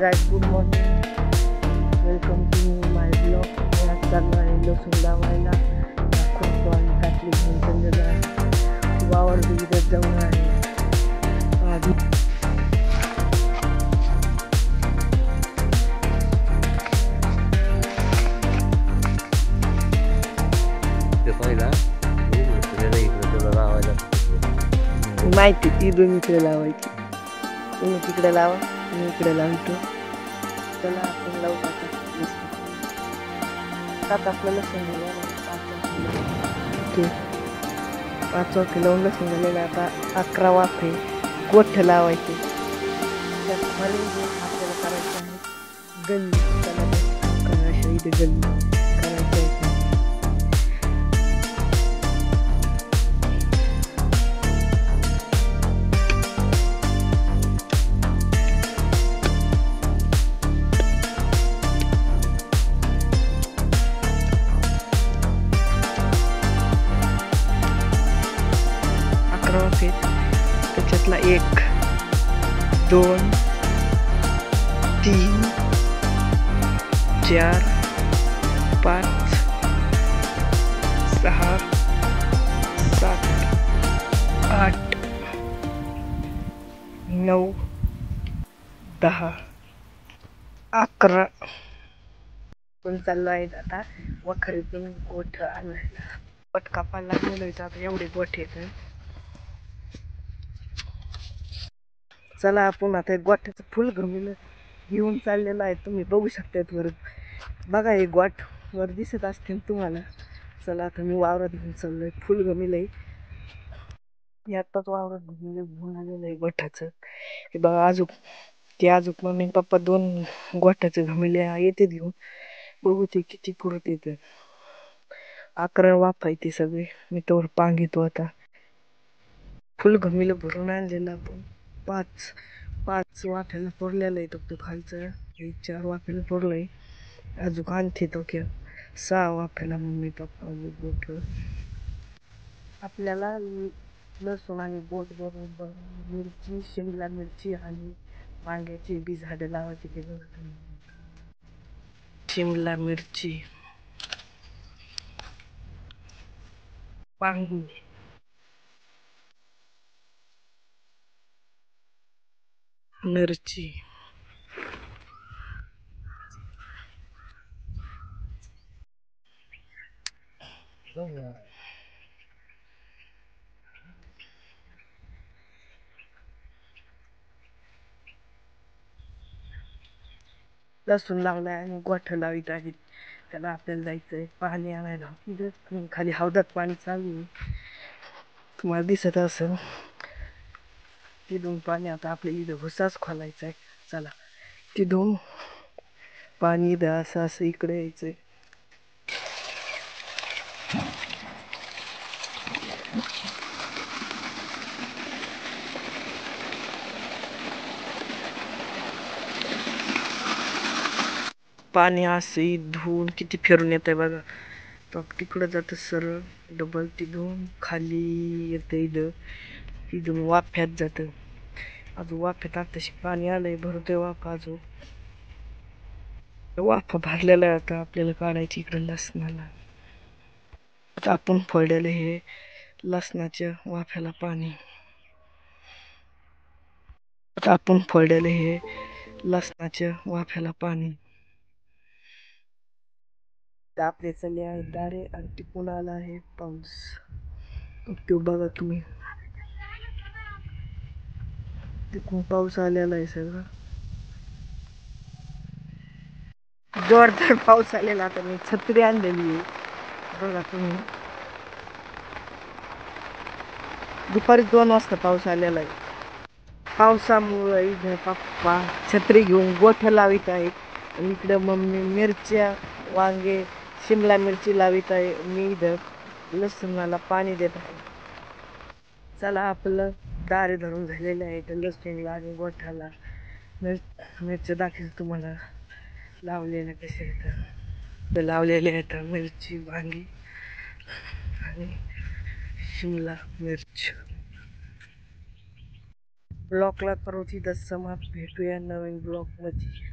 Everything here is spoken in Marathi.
guys, good morning. Welcome to my vlog. मी आज चाललो आहे लसूण लावायला. खत आणि टाकली घेऊन चाललेलो आहे. वावर बिगडत जाऊन आहे. माहिती ती दोन इकडे लावायची. तुम्ही तिकडे लावा, मी इकडे लावतो. चला आपण लावू टाका आपलं लसूण ते 5 वाफे लावून लसूण झालेलं. आता 11 वाफे गोठ लावायचे. त्यात आपल्याला करायचं आहे गल्ली. त्याला इथे गल्ली करायचं आहे. 11 वाफे. त्याच्यातला 1 2 3 4 5 6 7 8 9 10 11. पण चाललो आहे आता वखरीतून गोठ आणायला. गोठ कापायला लागलेलो आहे. आता एवढे गोठ येत. चला आपण आता गोठ्याचं फुल गमिलं घेऊन चाललेलं आहे. तुम्ही बघू शकतात वर बघा. हे गोठ वर दिसत असतील तुम्हाला. चला आता मी वावरात घेऊन चाललोय. फुल गमिलं आहे. आत्ताच वावरात घेऊन आलेलं आहे गोठ्याचं. हे बघा अजूक मम्मी पप्पा 2 गोठ्याचं घमिले येते घेऊन. बघू ते किती पुरत येतं. 11 वाफ आहे ते सगळे. मी तोवर पांगितो आता. फुल घमिलं भरून आणलेलं आपण. 5 वाफ्याला पुरलेलं आहे. तो खालचं 4 वाफ्याला पुरलंय. अजून आणते तो 6 वाफ्याला मम्मी पप्पा गोठ. आपल्याला लसूण आणि बोट बरोबर मिरची, शिमला मिरची आणि वांग्याची बी झाडं लावायची. शिमला मिरची, वांगी, मिरची, लसूण लावलाय आणि गोठ लावित आहेत. त्याला आपल्याला जायचंय पाणी आणायला. तिथं खाली हौदात पाणी चालू आहे. तुम्हाला दिसत असेल तिथून पाणी. आता आपल्या इथं भुसाच खोलायचा आहे. चला तिथून पाणी इथं असं इकडे यायचंय. पाणी असे धुवून किती फिरून येत आहे बघा. तो तिकडं जातं सरळ डबल तिथून खाली येतं. इथून वाफ्यात जातं. अजून वाफ्यात आताशी पाणी आलंय. भरतोय वाफा. अजून वाफा भरलेला आहे. आता आपल्याला काढायची इकडं लसणाला. आता आपण फोडलेलं हे लसणाच्या वाफ्याला पाणी. आता आपण फोडलेलं हे लसणाच्या वाफ्याला पाणी. आपले चालले आहे दारे आणि टिकून आला आहे पाऊस. तो बघा तुम्ही. तिकून पाऊस आलेला आहे सगळं. जोरदार पाऊस आलेला. आता मी छत्री आणलेली आहे बघा तुम्ही. दुपारी 2 वाजता पाऊस आलेला आहे. पावसामुळे इथं पप्पा छत्री घेऊन गोठ लावित आहेत. आणि इकडं मम्मी मिरच्या, वांगे, शिमला मिरची लावित आहे. मी इथं लसूणाला पाणी देत आहे. चला आपलं दारे धरून झालेले आहे. तर लसूणला आणि गोठ्याला मिरच्या दाखवतो तुम्हाला लावलेल्या कशा आहेत. लावलेल्या आहेत मिरची, वांगी आणि शिमला मिर्च. ब्लॉगला करू तिथं समाप्त. भेटूया नवीन ब्लॉगमध्ये.